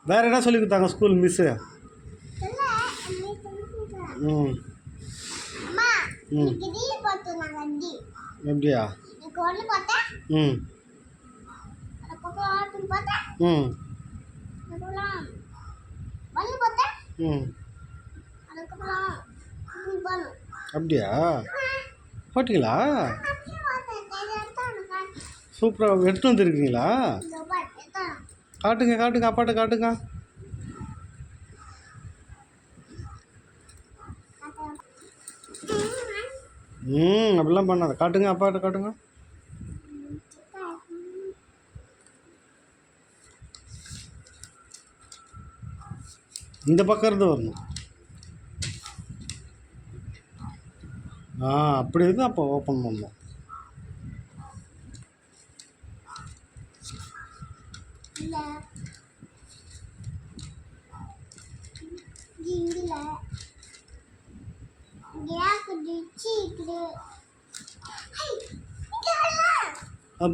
வேறு என்ன சொல்லி கொடுத்தாங்க ஸ்கூல் மிஸ்ஸு? ம் ம் எப்படியா? ம் ம் ம் அப்படியா? போட்டிங்களா? சூப்பராக எடுத்துகிட்டு வந்துருக்கீங்களா? காட்டுங்க காட்டுங்க, அப்பாட்ட காட்டுங்க. அப்படிலாம் பண்ணாத, காட்டுங்க அப்பாட்ட காட்டுங்க. இந்த பக்கம் இருந்து வரணும். அப்படி இருந்து அப்போ ஓப்பன் பண்ணணும்.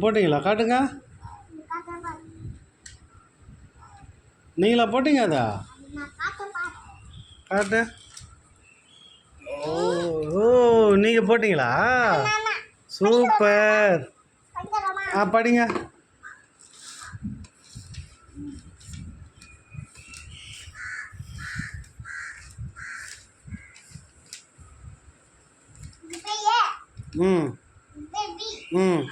போட்டிங்களா? காட்டுங்க. நீங்களா போட்டிங்க அதா? காட்டு. ஓ நீங்கள் போட்டிங்களா? சூப்பர். படிங்க. ம் ம்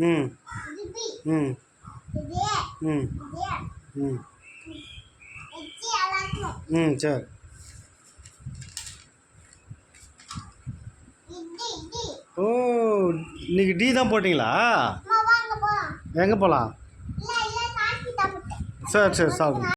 ம் ம் ம் ம் சரி. ஓ இன்னைக்கு டீ தான் போட்டிங்களா? எங்கே போகலாம்? சரி சரி சாப்பிடுங்க.